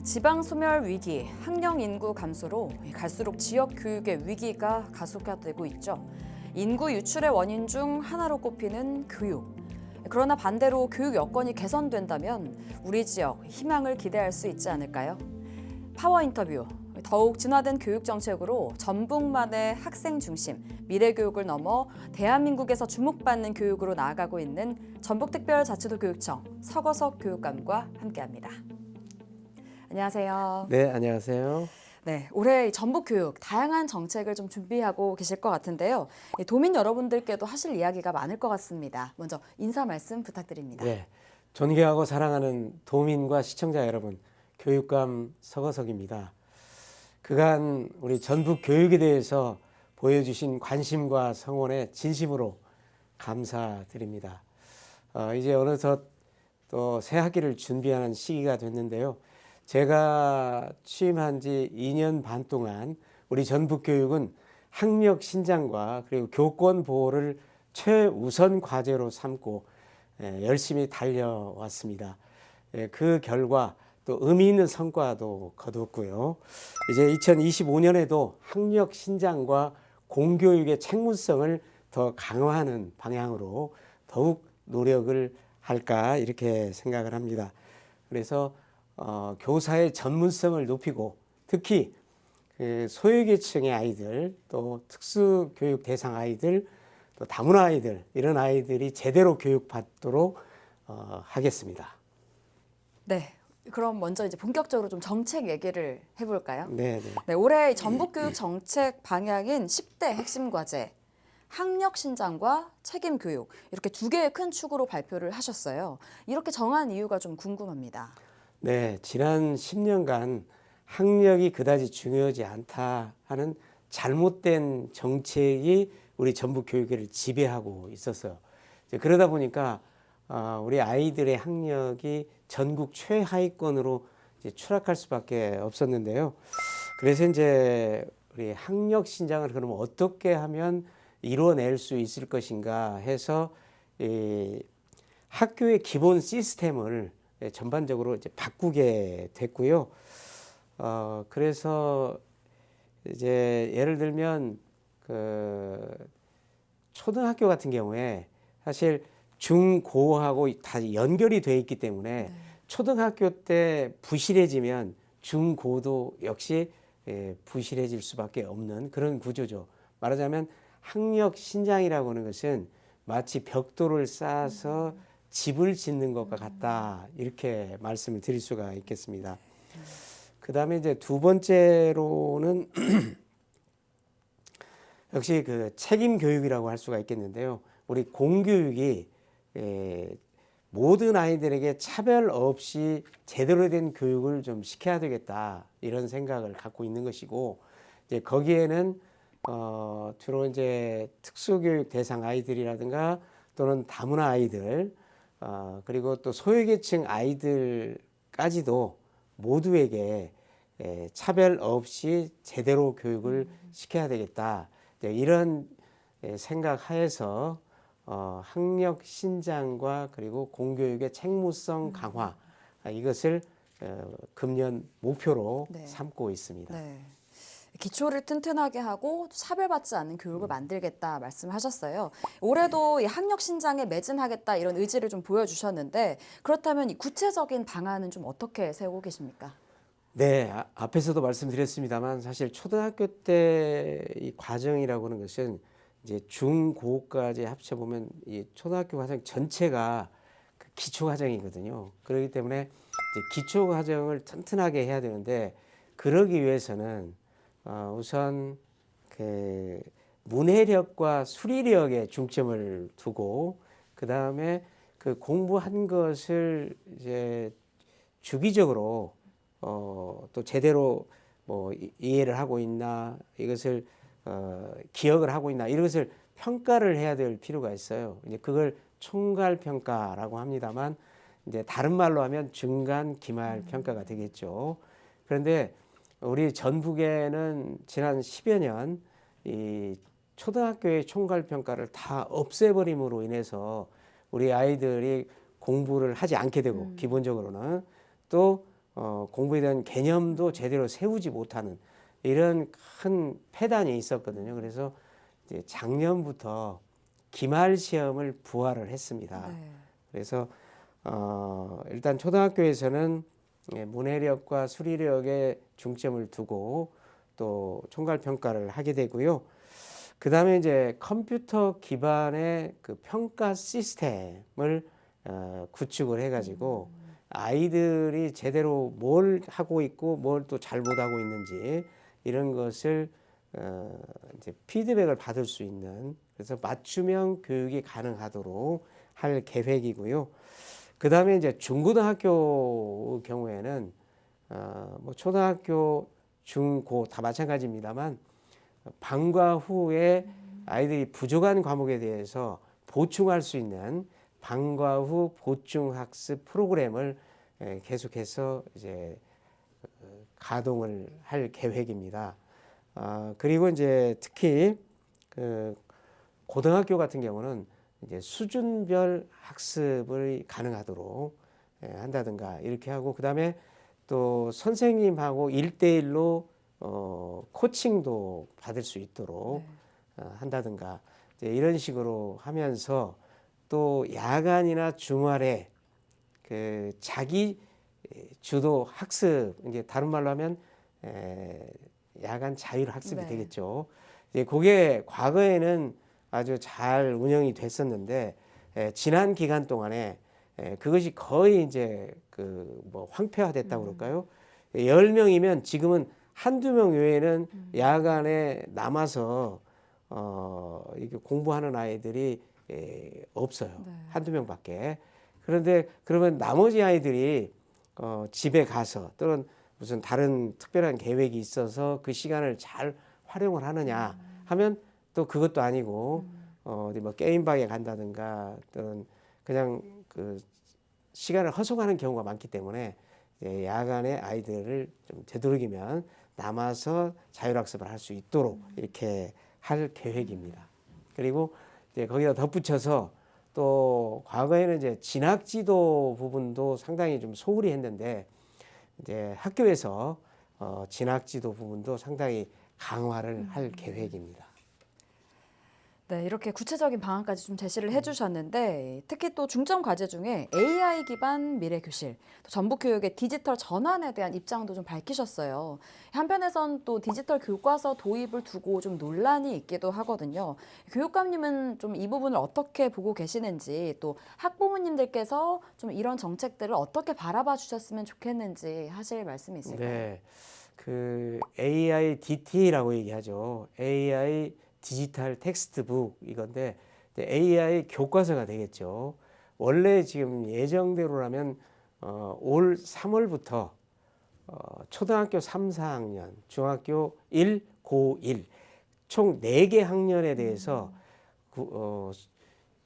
지방 소멸 위기, 학령 인구 감소로 갈수록 지역 교육의 위기가 가속화되고 있죠. 인구 유출의 원인 중 하나로 꼽히는 교육. 그러나 반대로 교육 여건이 개선된다면 우리 지역 희망을 기대할 수 있지 않을까요? 파워 인터뷰. 더욱 진화된 교육 정책으로 전북만의 학생 중심, 미래 교육을 넘어 대한민국에서 주목받는 교육으로 나아가고 있는 전북특별자치도 교육청 서거석 교육감과 함께합니다. 안녕하세요. 네, 안녕하세요. 네, 올해 전북 교육 다양한 정책을 좀 준비하고 계실 것 같은데요. 도민 여러분들께도 하실 이야기가 많을 것 같습니다. 먼저 인사 말씀 부탁드립니다. 네, 존경하고 사랑하는 도민과 시청자 여러분, 교육감 서거석입니다. 그간 우리 전북 교육에 대해서 보여주신 관심과 성원에 진심으로 감사드립니다. 이제 어느덧 또 새 학기를 준비하는 시기가 됐는데요. 제가 취임한 지 2년 반 동안 우리 전북 교육은 학력 신장과 그리고 교권 보호를 최우선 과제로 삼고 열심히 달려왔습니다. 그 결과 또 의미 있는 성과도 거두었고요. 이제 2025년에도 학력 신장과 공교육의 책무성을 더 강화하는 방향으로 더욱 노력을 할까 이렇게 생각을 합니다. 그래서 교사의 전문성을 높이고 특히 소외계층의 아이들 또 특수교육 대상 아이들 또 다문화 아이들 이런 아이들이 제대로 교육받도록 하겠습니다. 네, 그럼 먼저 이제 본격적으로 좀 정책 얘기를 해볼까요? 네. 네, 올해 전북교육 정책 방향인 10대 핵심 과제, 학력 신장과 책임 교육 이렇게 두 개의 큰 축으로 발표를 하셨어요. 이렇게 정한 이유가 좀 궁금합니다. 네, 지난 10년간 학력이 그다지 중요하지 않다 하는 잘못된 정책이 우리 전북 교육을 지배하고 있었어요. 그러다 보니까 우리 아이들의 학력이 전국 최하위권으로 추락할 수밖에 없었는데요. 그래서 이제 우리 학력 신장을 그러면 어떻게 하면 이루어낼 수 있을 것인가 해서 이 학교의 기본 시스템을 전반적으로 이제 바꾸게 됐고요. 그래서 이제 예를 들면 그 초등학교 같은 경우에 사실 중고하고 다 연결이 돼 있기 때문에 초등학교 때 부실해지면 중고도 역시 부실해질 수밖에 없는 그런 구조죠. 말하자면 학력 신장이라고 하는 것은 마치 벽돌을 쌓아서 집을 짓는 것과 같다 이렇게 말씀을 드릴 수가 있겠습니다. 그 다음에 이제 두 번째로는 역시 그 책임 교육이라고 할 수가 있겠는데요. 우리 공교육이 모든 아이들에게 차별 없이 제대로 된 교육을 좀 시켜야 되겠다 이런 생각을 갖고 있는 것이고 이제 거기에는 주로 이제 특수교육 대상 아이들이라든가 또는 다문화 아이들 그리고 또 소외계층 아이들까지도 모두에게 차별 없이 제대로 교육을 시켜야 되겠다. 이런 생각하에서 학력 신장과 그리고 공교육의 책무성 강화 이것을 금년 목표로 삼고 있습니다. 네. 기초를 튼튼하게 하고 차별받지 않는 교육을 만들겠다 말씀하셨어요. 올해도 이 학력 신장에 매진하겠다 이런 의지를 좀 보여주셨는데 그렇다면 이 구체적인 방안은 좀 어떻게 세우고 계십니까? 네, 앞에서도 말씀드렸습니다만 사실 초등학교 때 이 과정이라고 하는 것은 이제 중고까지 합쳐보면 이 초등학교 과정 전체가 그 기초 과정이거든요. 그렇기 때문에 이제 기초 과정을 튼튼하게 해야 되는데 그러기 위해서는 우선 그 문해력과 수리력에 중점을 두고 그 다음에 그 공부한 것을 이제 주기적으로 또 제대로 뭐 이해를 하고 있나 이것을 기억을 하고 있나 이것을 평가를 해야 될 필요가 있어요. 이제 그걸 총괄 평가라고 합니다만 이제 다른 말로 하면 중간 기말 평가가 되겠죠. 그런데 우리 전북에는 지난 10여 년 이 초등학교의 총괄 평가를 다 없애버림으로 인해서 우리 아이들이 공부를 하지 않게 되고 기본적으로는 또 공부에 대한 개념도 제대로 세우지 못하는 이런 큰 폐단이 있었거든요. 그래서 이제 작년부터 기말 시험을 부활을 했습니다. 네. 그래서 일단 초등학교에서는 문해력과 수리력에 중점을 두고 또 총괄 평가를 하게 되고요. 그 다음에 이제 컴퓨터 기반의 그 평가 시스템을 구축을 해가지고 아이들이 제대로 뭘 하고 있고 뭘 또 잘 못하고 있는지 이런 것을 이제 피드백을 받을 수 있는 그래서 맞춤형 교육이 가능하도록 할 계획이고요. 그 다음에 이제 중고등학교 경우에는 뭐 초등학교, 중, 고 다 마찬가지입니다만 방과 후에 아이들이 부족한 과목에 대해서 보충할 수 있는 방과 후 보충 학습 프로그램을 계속해서 이제 가동을 할 계획입니다. 그리고 이제 특히 그 고등학교 같은 경우는 이제 수준별 학습을 가능하도록 한다든가 이렇게 하고 그다음에 또 선생님하고 1대1로 코칭도 받을 수 있도록 한다든가 이제 이런 식으로 하면서 또 야간이나 주말에 그 자기 주도 학습 이제 다른 말로 하면 야간 자율 학습이 네. 되겠죠. 이제 그게 과거에는 아주 잘 운영이 됐었는데 지난 기간 동안에 그것이 거의 이제 그 뭐 황폐화됐다고 그럴까요? 10명이면 지금은 한두 명 외에는 야간에 남아서 이게 공부하는 아이들이 없어요. 네. 한두 명밖에. 그런데 그러면 나머지 아이들이 집에 가서 또는 무슨 다른 특별한 계획이 있어서 그 시간을 잘 활용을 하느냐 하면 또 그것도 아니고 어디 뭐 게임방에 간다든가 또는 그냥 그 시간을 허송하는 경우가 많기 때문에 야간에 아이들을 좀 되도록이면 남아서 자율학습을 할 수 있도록 이렇게 할 계획입니다. 그리고 이제 거기다 덧붙여서 또 과거에는 이제 진학지도 부분도 상당히 좀 소홀히 했는데 이제 학교에서 진학지도 부분도 상당히 강화를 할 계획입니다. 네, 이렇게 구체적인 방안까지 좀 제시를 해주셨는데 특히 또 중점 과제 중에 AI 기반 미래 교실, 또 전북 교육의 디지털 전환에 대한 입장도 좀 밝히셨어요. 한편에선 또 디지털 교과서 도입을 두고 좀 논란이 있기도 하거든요. 교육감님은 좀 이 부분을 어떻게 보고 계시는지 또 학부모님들께서 좀 이런 정책들을 어떻게 바라봐 주셨으면 좋겠는지 하실 말씀이 있을까요? 네, 그 AI DT라고 얘기하죠. AI 디지털 텍스트북 이건데 AI 교과서가 되겠죠. 원래 지금 예정대로라면 올 3월부터 초등학교 3, 4학년, 중학교 1, 고1 총 4개 학년에 대해서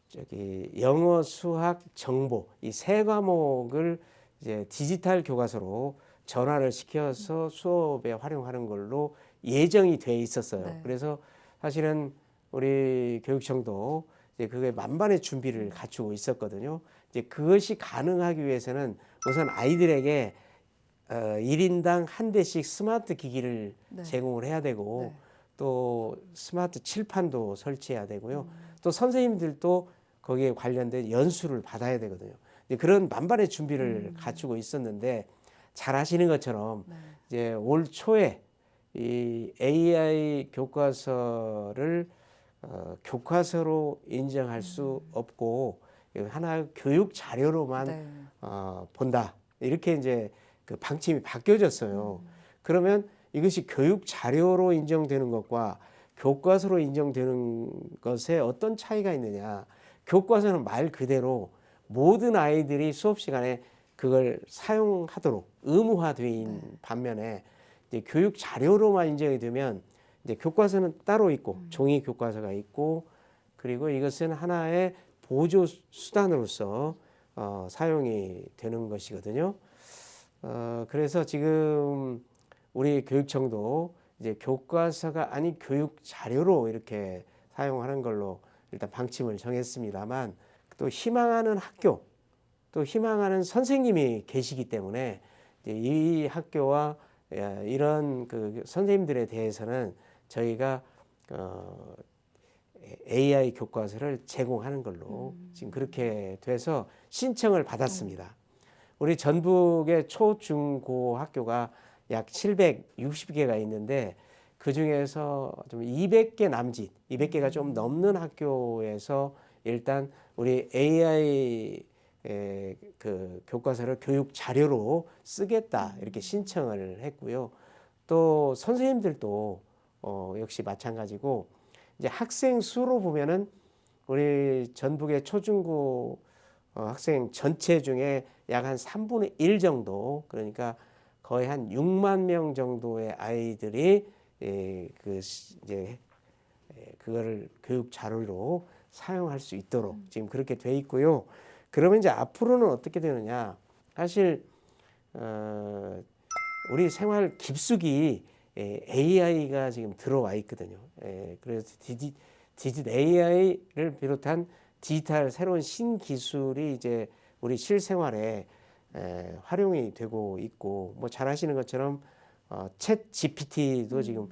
저기 영어, 수학, 정보 이 세 과목을 이제 디지털 교과서로 전환을 시켜서 수업에 활용하는 걸로 예정이 돼 있었어요. 네. 그래서 사실은 우리 교육청도 이제 그게 만반의 준비를 갖추고 있었거든요. 이제 그것이 가능하기 위해서는 우선 아이들에게 1인당 한 대씩 스마트 기기를 네. 제공을 해야 되고 네. 또 스마트 칠판도 설치해야 되고요. 또 선생님들도 거기에 관련된 연수를 받아야 되거든요. 이제 그런 만반의 준비를 갖추고 있었는데 잘 아시는 것처럼 네. 이제 올 초에 이 AI 교과서를 교과서로 인정할 수 없고 하나의 교육 자료로만 네. 본다. 이렇게 이제 그 방침이 바뀌어졌어요. 그러면 이것이 교육 자료로 인정되는 것과 교과서로 인정되는 것에 어떤 차이가 있느냐. 교과서는 말 그대로 모든 아이들이 수업 시간에 그걸 사용하도록 의무화되어 있는 반면에 이제 교육 자료로만 인정이 되면 이제 교과서는 따로 있고 종이 교과서가 있고 그리고 이것은 하나의 보조 수단으로서 사용이 되는 것이거든요. 그래서 지금 우리 교육청도 이제 교과서가 아닌 교육 자료로 이렇게 사용하는 걸로 일단 방침을 정했습니다만 또 희망하는 학교 또 희망하는 선생님이 계시기 때문에 이제 이 학교와 이런 그 선생님들에 대해서는 저희가 AI 교과서를 제공하는 걸로 지금 그렇게 돼서 신청을 받았습니다. 우리 전북의 초, 중, 고 학교가 약 760개가 있는데 그 중에서 좀 200개 남짓, 200개가 좀 넘는 학교에서 일단 우리 AI 그 교과서를 교육 자료로 쓰겠다 이렇게 신청을 했고요. 또 선생님들도 역시 마찬가지고 이제 학생 수로 보면은 우리 전북의 초중고 학생 전체 중에 약 한 3분의 1 정도 그러니까 거의 한 6만 명 정도의 아이들이 이제 그거를 교육 자료로 사용할 수 있도록 지금 그렇게 돼 있고요. 그러면 이제 앞으로는 어떻게 되느냐? 사실 우리 생활 깊숙이 AI가 지금 들어와 있거든요. 그래서 AI를 비롯한 디지털 새로운 신기술이 이제 우리 실생활에 활용이 되고 있고 뭐 잘 아시는 것처럼 챗 GPT도 지금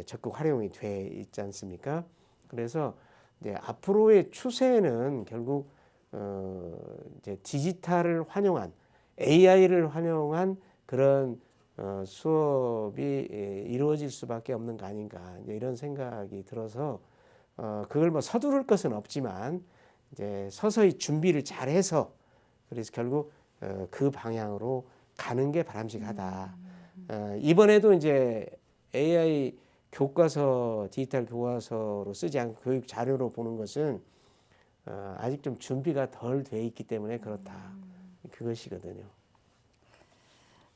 적극 활용이 돼 있지 않습니까? 그래서 이제 앞으로의 추세는 결국 이제 디지털을 활용한 AI를 활용한 그런 수업이 이루어질 수밖에 없는 거 아닌가 이런 생각이 들어서 그걸 뭐 서두를 것은 없지만 이제 서서히 준비를 잘해서 그래서 결국 그 방향으로 가는 게 바람직하다. 이번에도 이제 AI 교과서 디지털 교과서로 쓰지 않고 교육 자료로 보는 것은 아직 좀 준비가 덜 돼 있기 때문에 그렇다. 그것이거든요.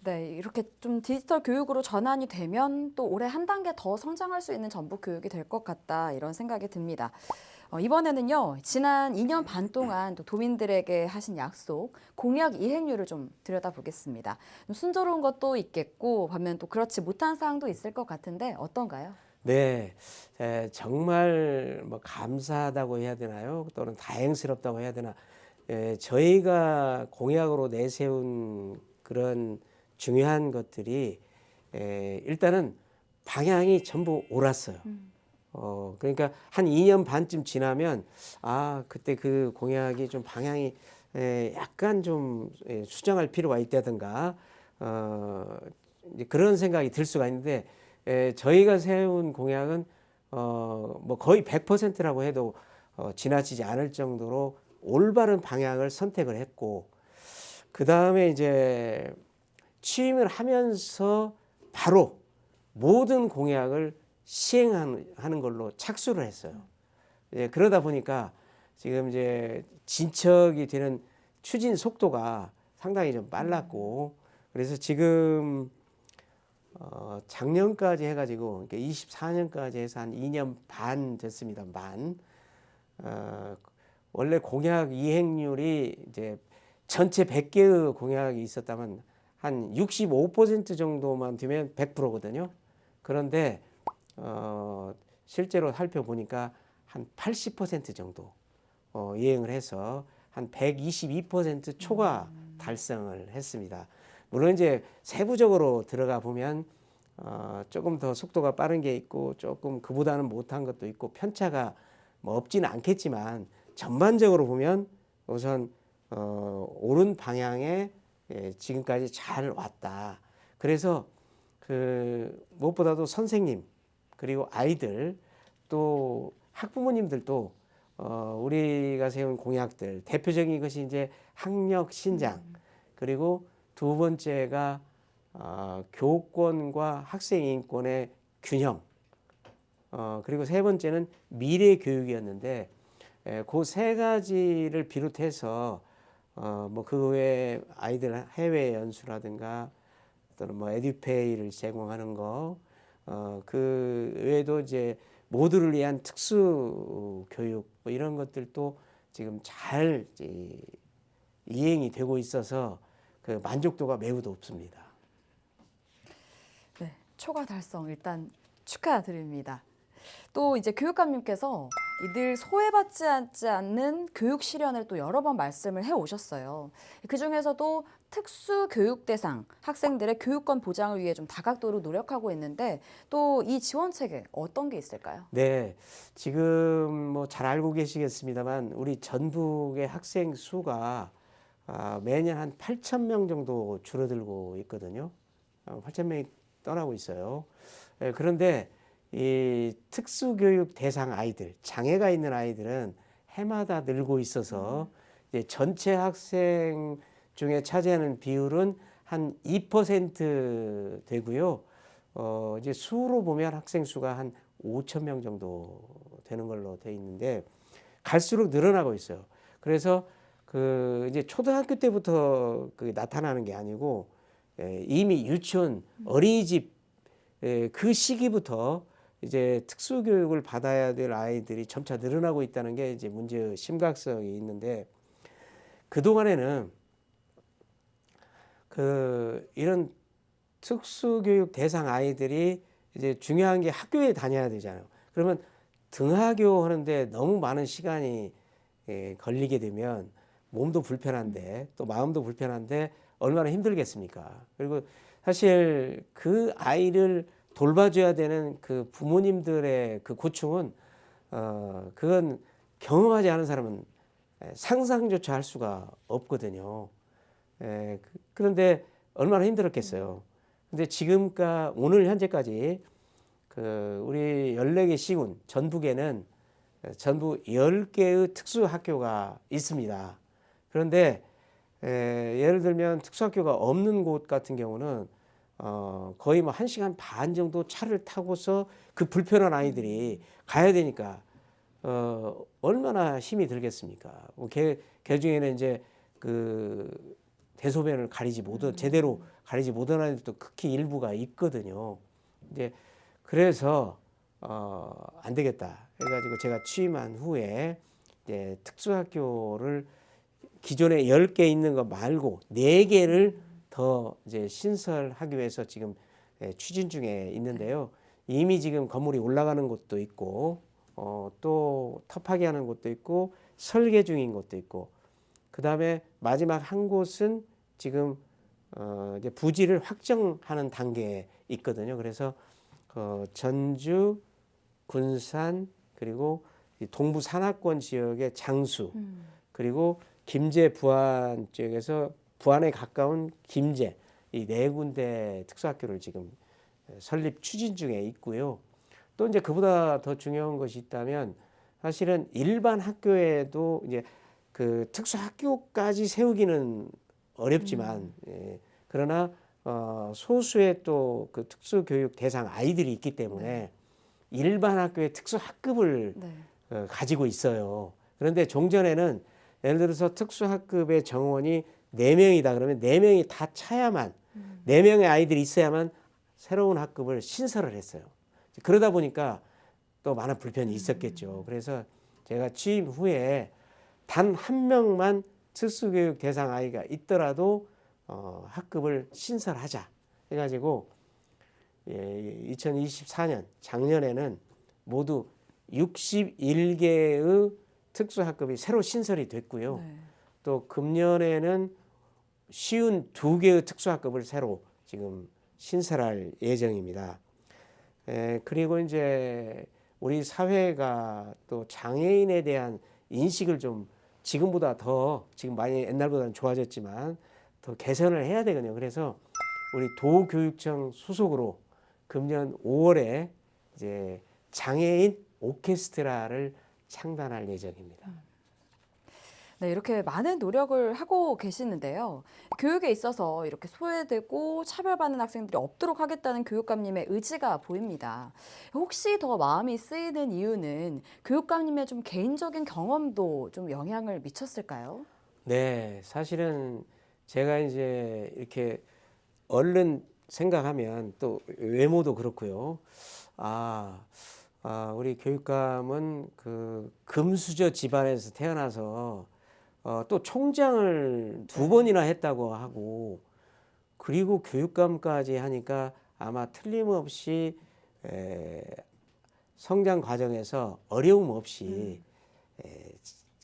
네, 이렇게 좀 디지털 교육으로 전환이 되면 또 올해 한 단계 더 성장할 수 있는 전북 교육이 될 것 같다 이런 생각이 듭니다. 이번에는요, 지난 2년 반 동안 또 도민들에게 하신 약속, 공약 이행률을 좀 들여다보겠습니다. 좀 순조로운 것도 있겠고, 반면 또 그렇지 못한 사항도 있을 것 같은데 어떤가요? 네, 정말 뭐 감사하다고 해야 되나요? 또는 다행스럽다고 해야 되나? 저희가 공약으로 내세운 그런 중요한 것들이 일단은 방향이 전부 옳았어요. 그러니까 한 2년 반쯤 지나면 그때 그 공약이 좀 방향이 약간 좀 수정할 필요가 있다든가 이제 그런 생각이 들 수가 있는데 저희가 세운 공약은 뭐 거의 100%라고 해도 지나치지 않을 정도로 올바른 방향을 선택을 했고 그 다음에 이제 취임을 하면서 바로 모든 공약을 시행하는 걸로 착수를 했어요. 그러다 보니까 지금 이제 진척이 되는 추진 속도가 상당히 좀 빨랐고 그래서 지금 작년까지 해가지고 24년까지 해서 한 2년 반 됐습니다. 원래 공약 이행률이 이제 전체 100개의 공약이 있었다면 한 65% 정도만 되면 100%거든요. 그런데 실제로 살펴보니까 한 80% 정도 이행을 해서 한 122% 초과 달성을 했습니다. 물론 이제 세부적으로 들어가 보면 조금 더 속도가 빠른 게 있고 조금 그보다는 못한 것도 있고 편차가 뭐 없지는 않겠지만 전반적으로 보면 우선 옳은 방향에 지금까지 잘 왔다. 그래서 그 무엇보다도 선생님 그리고 아이들 또 학부모님들도 우리가 세운 공약들 대표적인 것이 이제 학력 신장 그리고 두 번째가 교권과 학생 인권의 균형 그리고 세 번째는 미래 교육이었는데 그 세 가지를 비롯해서 뭐 그 외에 아이들 해외 연수라든가 또는 뭐 에듀페이를 제공하는 거 그 외에도 이제 모두를 위한 특수 교육 뭐 이런 것들도 지금 잘 이행이 되고 있어서 그 만족도가 매우 높습니다. 네, 초과 달성 일단 축하드립니다. 또 이제 교육감님께서 늘 소외받지 않는 교육 실현을 또 여러 번 말씀을 해 오셨어요. 그 중에서도 특수 교육 대상 학생들의 교육권 보장을 위해 좀 다각도로 노력하고 있는데 또 이 지원 체계 어떤 게 있을까요? 네, 지금 뭐 잘 알고 계시겠습니다만 우리 전북의 학생 수가 매년 한 8천 명 정도 줄어들고 있거든요. 8천 명이 떠나고 있어요. 그런데 이 특수교육 대상 아이들, 장애가 있는 아이들은 해마다 늘고 있어서 이제 전체 학생 중에 차지하는 비율은 한 2% 되고요. 이제 수로 보면 학생 수가 한 5천 명 정도 되는 걸로 돼 있는데 갈수록 늘어나고 있어요. 그래서 그 이제 초등학교 때부터 그 나타나는 게 아니고 이미 유치원, 어린이집 그 시기부터 이제 특수교육을 받아야 될 아이들이 점차 늘어나고 있다는 게 이제 문제의 심각성이 있는데 그동안에는 이런 특수교육 대상 아이들이 이제 중요한 게 학교에 다녀야 되잖아요. 그러면 등하교 하는데 너무 많은 시간이 걸리게 되면 몸도 불편한데 또 마음도 불편한데 얼마나 힘들겠습니까? 그리고 사실 그 아이를 돌봐줘야 되는 그 부모님들의 그 고충은 그건 경험하지 않은 사람은 상상조차 할 수가 없거든요. 그런데 얼마나 힘들었겠어요. 근데 지금까 오늘 현재까지 그 우리 14개 시군 전북에는 전부 10개의 특수학교가 있습니다. 그런데 예를 들면 특수학교가 없는 곳 같은 경우는 거의 뭐 1시간 반 정도 차를 타고서 그 불편한 아이들이 가야 되니까 얼마나 힘이 들겠습니까? 개 중에는 이제 그 대소변을 가리지 못한 제대로 가리지 못한 아이들도 극히 일부가 있거든요. 이제 그래서 안 되겠다 해가지고 제가 취임한 후에 이제 특수학교를 기존에 10개 있는 거 말고 4개를 더 이제 신설하기 위해서 지금 추진 중에 있는데요. 이미 지금 건물이 올라가는 곳도 있고 또 터파기 하는 곳도 있고 설계 중인 곳도 있고 그다음에 마지막 한 곳은 지금 이제 부지를 확정하는 단계에 있거든요. 그래서 전주, 군산 그리고 동부 산악권 지역의 장수 그리고 김제 부안 지역에서 부안에 가까운 김제 이 4군데 특수학교를 지금 설립 추진 중에 있고요. 또 이제 그보다 더 중요한 것이 있다면 사실은 일반 학교에도 이제 그 특수학교까지 세우기는 어렵지만 그러나 소수의 또 그 특수교육 대상 아이들이 있기 때문에 일반 학교에 특수학급을 가지고 있어요. 그런데 종전에는 예를 들어서 특수학급의 정원이 4명이다 그러면 4명이 다 차야만 4명의 아이들이 있어야만 새로운 학급을 신설을 했어요. 그러다 보니까 또 많은 불편이 있었겠죠. 그래서 제가 취임 후에 단 한 명만 특수교육 대상 아이가 있더라도 학급을 신설하자 해가지고 2024년 작년에는 모두 61개의 특수학급이 새로 신설이 됐고요. 또 금년에는 52개의 특수학급을 새로 지금 신설할 예정입니다. 그리고 이제 우리 사회가 또 장애인에 대한 인식을 좀 지금보다 더 지금 많이 옛날보다는 좋아졌지만 더 개선을 해야 되거든요. 그래서 우리 도교육청 소속으로 금년 5월에 이제 장애인 오케스트라를 창단할 예정입니다. 네, 이렇게 많은 노력을 하고 계시는데요. 교육에 있어서 이렇게 소외되고 차별받는 학생들이 없도록 하겠다는 교육감님의 의지가 보입니다. 혹시 더 마음이 쓰이는 이유는 교육감님의 좀 개인적인 경험도 좀 영향을 미쳤을까요? 네, 사실은 제가 이제 이렇게 얼른 생각하면 또 외모도 그렇고요. 우리 교육감은 그 금수저 집안에서 태어나서 또 총장을 2번이나 했다고 하고 그리고 교육감까지 하니까 아마 틀림없이 성장 과정에서 어려움 없이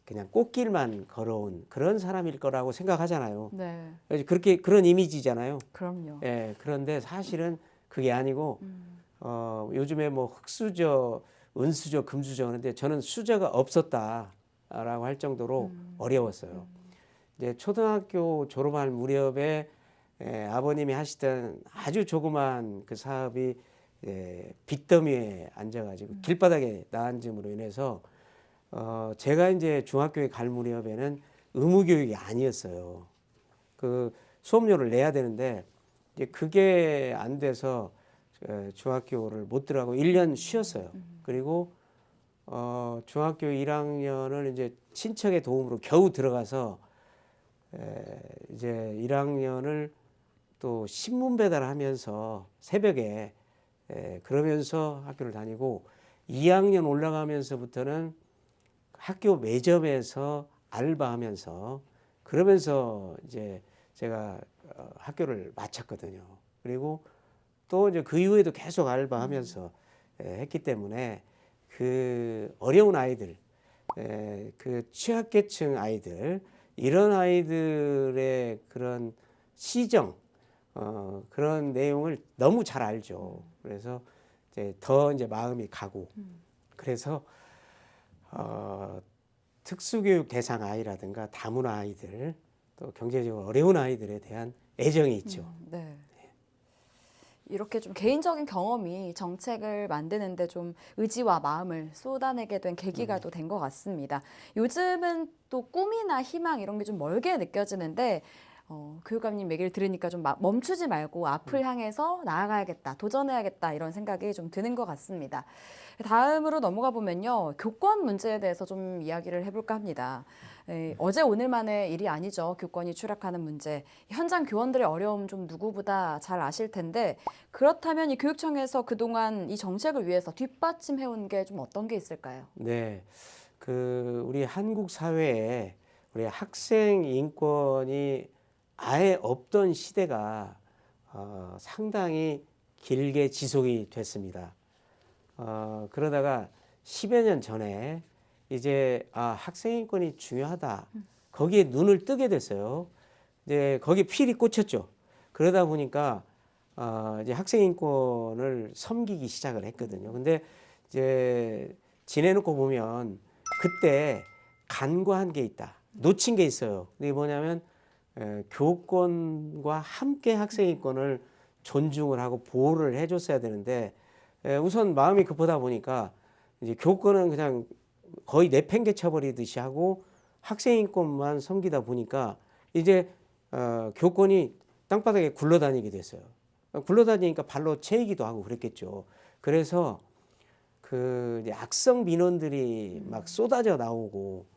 그냥 꽃길만 걸어온 그런 사람일 거라고 생각하잖아요. 네. 그렇게 그런 이미지잖아요. 그럼요. 예, 그런데 사실은 그게 아니고 요즘에 뭐 흙수저, 은수저, 금수저 하는데 저는 수저가 없었다라고 할 정도로 어려웠어요. 이제 초등학교 졸업할 무렵에 아버님이 하시던 아주 조그만 그 사업이 빚더미에 앉아가지고 길바닥에 나앉음으로 인해서 제가 이제 중학교에 갈 무렵에는 의무 교육이 아니었어요. 그 수업료를 내야 되는데 이제 그게 안 돼서 중학교를 못 들어가고 1년 쉬었어요. 그리고 중학교 1학년을 이제 친척의 도움으로 겨우 들어가서 이제 1학년을 또 신문 배달하면서 새벽에 그러면서 학교를 다니고 2학년 올라가면서부터는 학교 매점에서 알바하면서 그러면서 이제 제가 학교를 마쳤거든요. 그리고 또 이제 그 이후에도 계속 알바하면서 했기 때문에 그 어려운 아이들, 그 취약계층 아이들 이런 아이들의 그런 시정 그런 내용을 너무 잘 알죠. 그래서 이제 더 이제 마음이 가고 그래서 특수교육 대상 아이라든가 다문화 아이들 또 경제적으로 어려운 아이들에 대한 애정이 있죠. 네. 이렇게 좀 개인적인 경험이 정책을 만드는데 좀 의지와 마음을 쏟아내게 된 계기가 또 된 것 같습니다. 요즘은 또 꿈이나 희망 이런 게 좀 멀게 느껴지는데 교육감님 얘기를 들으니까 좀 멈추지 말고 앞을 향해서 나아가야겠다, 도전해야겠다 이런 생각이 좀 드는 것 같습니다. 다음으로 넘어가 보면요. 교권 문제에 대해서 좀 이야기를 해볼까 합니다. 어제 오늘만의 일이 아니죠. 교권이 추락하는 문제. 현장 교원들의 어려움 좀 누구보다 잘 아실 텐데 그렇다면 이 교육청에서 그동안 이 정책을 위해서 뒷받침해온 게 좀 어떤 게 있을까요? 네, 그 우리 한국 사회에 우리 학생 인권이 아예 없던 시대가 상당히 길게 지속이 됐습니다. 그러다가 10여 년 전에 이제 학생 인권이 중요하다. 거기에 눈을 뜨게 됐어요. 이제 거기에 필이 꽂혔죠. 그러다 보니까 이제 학생 인권을 섬기기 시작을 했거든요. 근데 이제 지내놓고 보면 그때 간과한 게 있다. 놓친 게 있어요. 그게 뭐냐면 교권과 함께 학생 인권을 존중을 하고 보호를 해줬어야 되는데 우선 마음이 급하다 보니까 이제 교권은 그냥 거의 내팽개쳐 버리듯이 하고 학생 인권만 섬기다 보니까 이제 교권이 땅바닥에 굴러다니게 됐어요. 굴러다니니까 발로 채이기도 하고 그랬겠죠. 그래서 그 이제 악성 민원들이 막 쏟아져 나오고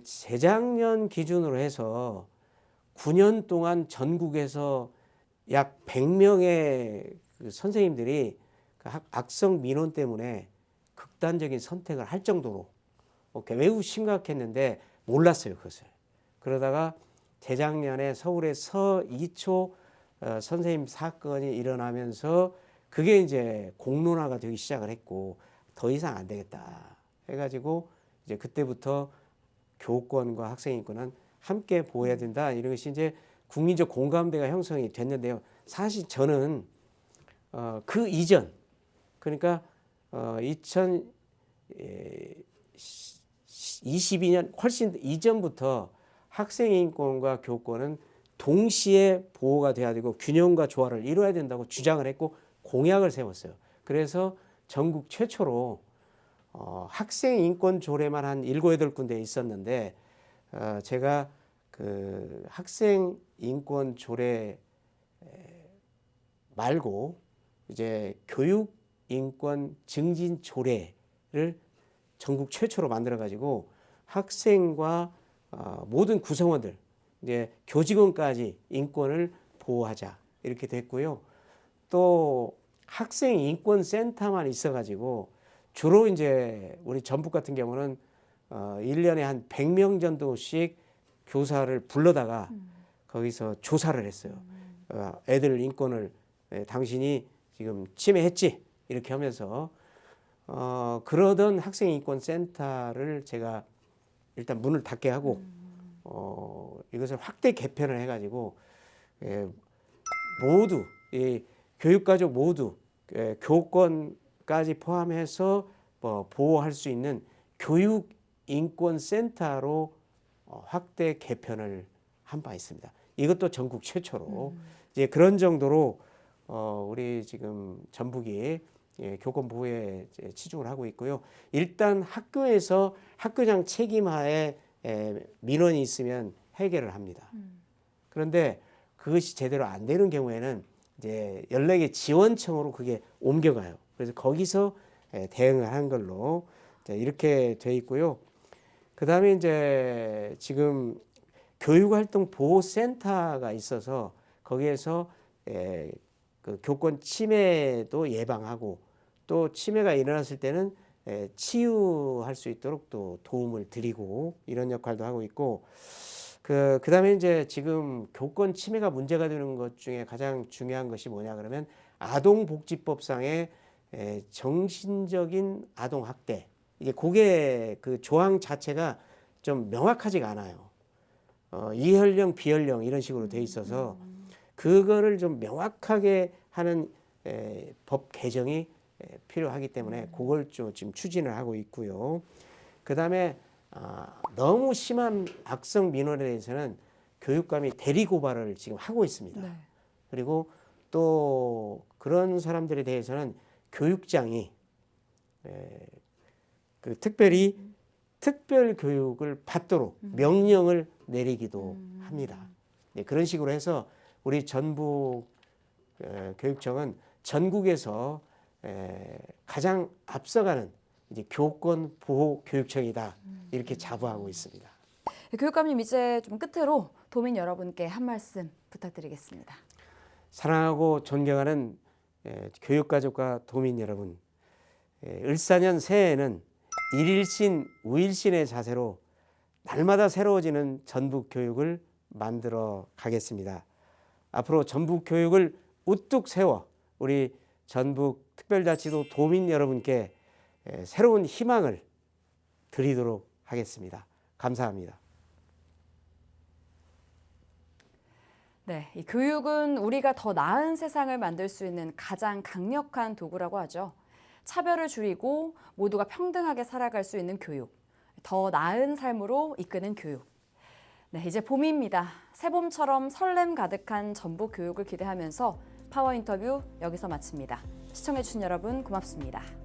재작년 기준으로 해서 9년 동안 전국에서 약 100명의 그 선생님들이 그 악성 민원 때문에 극단적인 선택을 할 정도로 매우 심각했는데 몰랐어요, 그것을. 그러다가 재작년에 서울의 서이초 선생님 사건이 일어나면서 그게 이제 공론화가 되기 시작을 했고 더 이상 안 되겠다 해가지고 이제 그때부터 교권과 학생 인권은 함께 보호해야 된다 이런 것이 이제 국민적 공감대가 형성이 됐는데요. 사실 저는 그 이전 그러니까 2022년 훨씬 이전부터 학생 인권과 교권은 동시에 보호가 돼야 되고 균형과 조화를 이루어야 된다고 주장을 했고 공약을 세웠어요. 그래서 전국 최초로 학생 인권 조례만 한 7, 8군데 있었는데 제가 그 학생 인권 조례 말고 이제 교육 인권 증진 조례를 전국 최초로 만들어 가지고 학생과 모든 구성원들 이제 교직원까지 인권을 보호하자 이렇게 됐고요. 또 학생 인권 센터만 있어 가지고 주로 이제 우리 전북 같은 경우는 1년에 한 100명 정도씩 교사를 불러다가 거기서 조사를 했어요. 애들 인권을 당신이 지금 침해했지 이렇게 하면서 그러던 학생인권센터를 제가 일단 문을 닫게 하고 이것을 확대 개편을 해가지고 모두 이 교육가족 모두 교권까지 포함해서 보호할 수 있는 교육인권센터로 확대 개편을 한 바 있습니다. 이것도 전국 최초로 이제 그런 정도로 우리 지금 전북이 교권 보호에 치중을 하고 있고요. 일단 학교에서 학교장 책임하에 민원이 있으면 해결을 합니다. 그런데 그것이 제대로 안 되는 경우에는 이제 연락의 지원청으로 그게 옮겨가요. 그래서 거기서 대응을 한 걸로 이렇게 돼 있고요. 그 다음에 이제 지금 교육활동 보호센터가 있어서 거기에서 그 교권 침해도 예방하고 또 침해가 일어났을 때는 치유할 수 있도록 또 도움을 드리고 이런 역할도 하고 있고 그다음에 이제 지금 교권 침해가 문제가 되는 것 중에 가장 중요한 것이 뭐냐 그러면 아동복지법상의 정신적인 아동학대 이게 그게 그 조항 자체가 좀 명확하지가 않아요. 이현령 비현령 이런 식으로 돼 있어서 그거를 좀 명확하게 하는 법 개정이 필요하기 때문에 그걸 좀 지금 추진을 하고 있고요. 그다음에 너무 심한 악성 민원에 대해서는 교육감이 대리 고발을 지금 하고 있습니다. 네. 그리고 또 그런 사람들에 대해서는 교육장이 그 특별히 특별 교육을 받도록 명령을 내리기도 합니다. 네, 그런 식으로 해서 우리 전북 교육청은 전국에서 가장 앞서가는 이제 교권 보호 교육청이다 이렇게 자부하고 있습니다. 교육감님 이제 좀 끝으로 도민 여러분께 한 말씀 부탁드리겠습니다. 사랑하고 존경하는 교육가족과 도민 여러분, 을사년 새해에는 일일신 우일신의 자세로 날마다 새로워지는 전북 교육을 만들어 가겠습니다. 앞으로 전북 교육을 우뚝 세워 우리 전북 특별자치도 도민 여러분께 새로운 희망을 드리도록 하겠습니다. 감사합니다. 네, 이 교육은 우리가 더 나은 세상을 만들 수 있는 가장 강력한 도구라고 하죠. 차별을 줄이고 모두가 평등하게 살아갈 수 있는 교육, 더 나은 삶으로 이끄는 교육. 네, 이제 봄입니다. 새봄처럼 설렘 가득한 전북 교육을 기대하면서 파워 인터뷰 여기서 마칩니다. 시청해주신 여러분 고맙습니다.